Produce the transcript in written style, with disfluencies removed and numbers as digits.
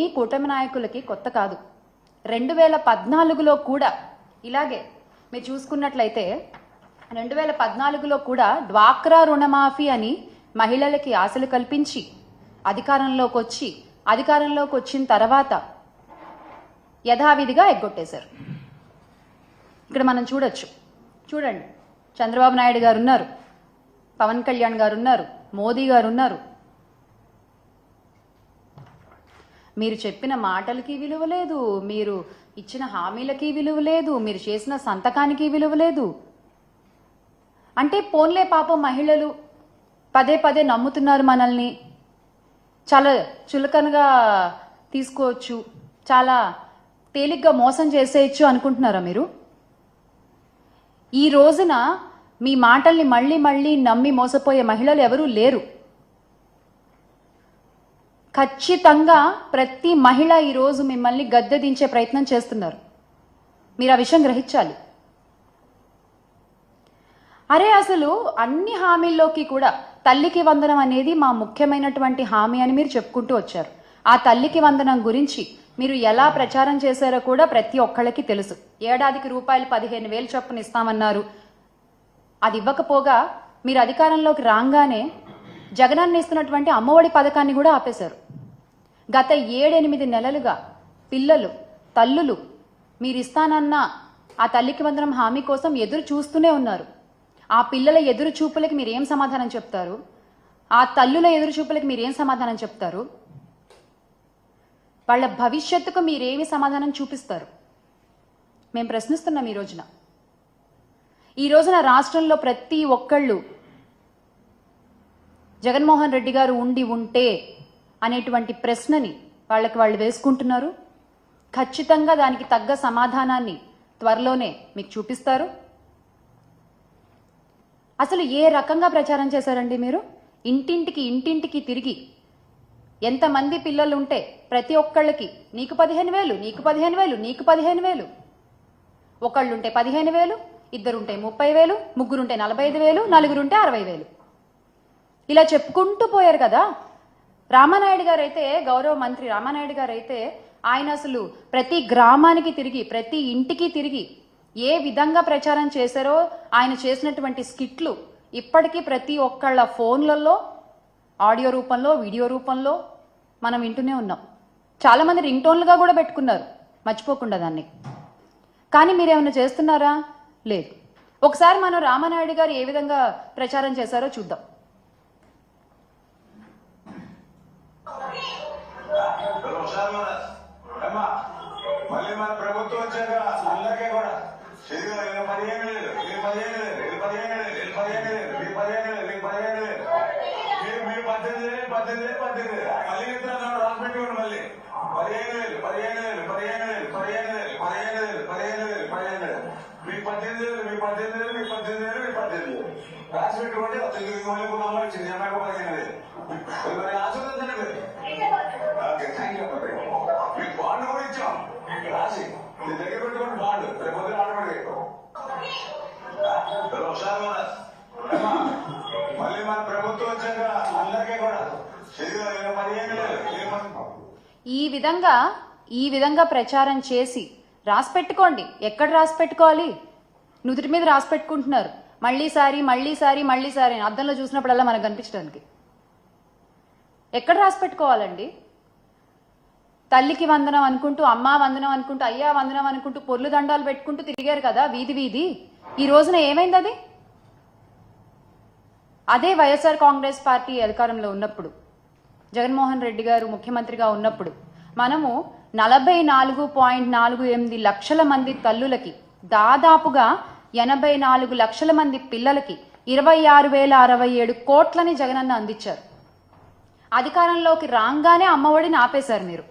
ఇదేమీ కూటమి నాయకులకి కొత్త కాదు. 2014లో కూడా ఇలాగే మీరు చూసుకున్నట్లయితే 2014లో కూడా డ్వాక్రా రుణమాఫీ అని మహిళలకి ఆశలు కల్పించి అధికారంలోకి వచ్చిన తర్వాత యథావిధిగా ఎగ్గొట్టేశారు. ఇక్కడ మనం చూడండి, చంద్రబాబు నాయుడు గారు ఉన్నారు, పవన్ కళ్యాణ్ గారు ఉన్నారు, మోదీ గారు ఉన్నారు. మీరు చెప్పిన మాటలకి విలువ లేదు, మీరు ఇచ్చిన హామీలకి విలువ లేదు, మీరు చేసిన సంతకానికి విలువ లేదు. అంటే పోన్లే పాపం మహిళలు పదే పదే నమ్ముతున్నారు మనల్ని, చాలా చులకనగా తీసుకోవచ్చు, చాలా తేలిగ్గా మోసం చేసేయచ్చు అనుకుంటున్నారా మీరు? ఈ రోజున మీ మాటల్ని మళ్ళీ మళ్ళీ నమ్మి మోసపోయే మహిళలు ఎవరూ లేరు. ఖచ్చితంగా ప్రతి మహిళ ఈరోజు మిమ్మల్ని గద్దె దించే ప్రయత్నం చేస్తున్నారు. మీరు ఆ విషయం గ్రహించాలి. అరే అసలు అన్ని హామీల్లోకి కూడా తల్లికి వందనం అనేది మా ముఖ్యమైనటువంటి హామీ అని మీరు చెప్పుకుంటూ వచ్చారు. ఆ తల్లికి వందనం గురించి మీరు ఎలా ప్రచారం చేశారో కూడా ప్రతి ఒక్కళ్ళకి తెలుసు. ఏడాదికి రూపాయలు 15,000 చొప్పున ఇస్తామన్నారు. అది ఇవ్వకపోగా మీరు అధికారంలోకి రాగానే జగనన్న ఇస్తున్నటువంటి అమ్మఒడి పథకాన్ని కూడా ఆపేశారు. గత 7-8 నెలలుగా పిల్లలు, తల్లులు మీరు ఇస్తానన్న ఆ తల్లికి వందనం హామీ కోసం ఎదురు చూస్తూనే ఉన్నారు. ఆ పిల్లల ఎదురు చూపులకి మీరేం సమాధానం చెప్తారు? ఆ తల్లుల ఎదురు చూపులకి మీరేం సమాధానం చెప్తారు? వాళ్ళ భవిష్యత్తుకు మీరేమి సమాధానం చూపిస్తారు? మేము ప్రశ్నిస్తున్నాం. ఈ రోజున రాష్ట్రంలో ప్రతి ఒక్కళ్ళు జగన్మోహన్ రెడ్డి గారు ఉంటే అనేటువంటి ప్రశ్నని వాళ్ళు వేసుకుంటున్నారు. ఖచ్చితంగా దానికి తగ్గ సమాధానాన్ని త్వరలోనే మీకు చూపిస్తారు. అసలు ఏ రకంగా ప్రచారం చేశారండి మీరు? ఇంటింటికి తిరిగి ఎంతమంది పిల్లలు ఉంటే ప్రతి ఒక్కళ్ళకి నీకు 15,000, నీకు 15,000, నీకు 15,000, ఒకళ్ళుంటే 15,000, ఇద్దరుంటే 30,000, ముగ్గురుంటే 45,000, నలుగురుంటే 60,000, ఇలా చెప్పుకుంటూ పోయారు కదా. రామానాయుడు గారు అయితే, గౌరవ మంత్రి రామానాయుడు గారు అయితే ఆయన అసలు ప్రతి గ్రామానికి తిరిగి ప్రతి ఇంటికి తిరిగి ఏ విధంగా ప్రచారం చేశారో ఆయన చేసినటువంటి స్కిట్లు ఇప్పటికీ ప్రతి ఒక్కళ్ళ ఫోన్లలో ఆడియో రూపంలో, వీడియో రూపంలో మనం వింటూనే ఉన్నాం. చాలామంది రింగ్ టోన్లుగా కూడా పెట్టుకున్నారు, మర్చిపోకుండా దాన్ని. కానీ మీరేమైనా చేస్తున్నారా? లేదు. ఒకసారి మనం రామానాయుడు గారు ఏ విధంగా ప్రచారం చేశారో చూద్దాం. మళ్ళీ మన ప్రభుత్వం వచ్చాక అందరికీ కూడా మీరు 15,000, మీరు 15,000, మీరు 15,000, మీరు 15,000, మీరు 15,000, మీరు 15,000, మీరు 18,000, 18,000, 18,000 మళ్ళీ ఇస్తున్నాను. రాసిపెట్టుకోండి. మళ్ళీ 15,000, 15,000, 15,000, 15,000, 15,000, 15,000, 15,000, మీకు 18,000, మీకు 18,000, మీకు 18,000, మీకు 18,000 రాసి పెట్టుకోండి. మళ్ళీ వచ్చింది అమ్మాయి 15,000 మరి ఆశీర్వదించండి. Okay, thank you. మీకు బాండ్ కూడా ఇచ్చాం రాసి మీ దగ్గర పెట్టుకోండి. బాండ్ రేపు పొద్దున ఆడబడి మళ్ళీ మన ప్రభుత్వం వచ్చాక అందరికీ కూడా ఈ విధంగా ప్రచారం చేసి రాసి పెట్టుకోండి. ఎక్కడ రాసి పెట్టుకోవాలి? నుదుటి మీద రాసి పెట్టుకుంటున్నారు. మళ్ళీసారి అద్దంలో చూసినప్పుడల్లా మనకు కనిపించడానికి. ఎక్కడ రాసి పెట్టుకోవాలండి? తల్లికి వందనం అనుకుంటూ, అమ్మా వందనం అనుకుంటూ, అయ్యా వందనం అనుకుంటూ పొర్లు దండాలు పెట్టుకుంటూ తిరిగారు కదా వీధి. ఈ రోజున ఏమైంది అది? అదే వైఎస్ఆర్ కాంగ్రెస్ పార్టీ అధికారంలో ఉన్నప్పుడు, జగన్మోహన్ రెడ్డి గారు ముఖ్యమంత్రిగా ఉన్నప్పుడు మనము 44.48 లక్షల మంది తల్లులకి, దాదాపుగా 84 లక్షల మంది పిల్లలకి 26,067 కోట్లని జగనన్న అందించారు. అధికారంలోకి రాగానే అమ్మఒడిని ఆపేశారు మీరు.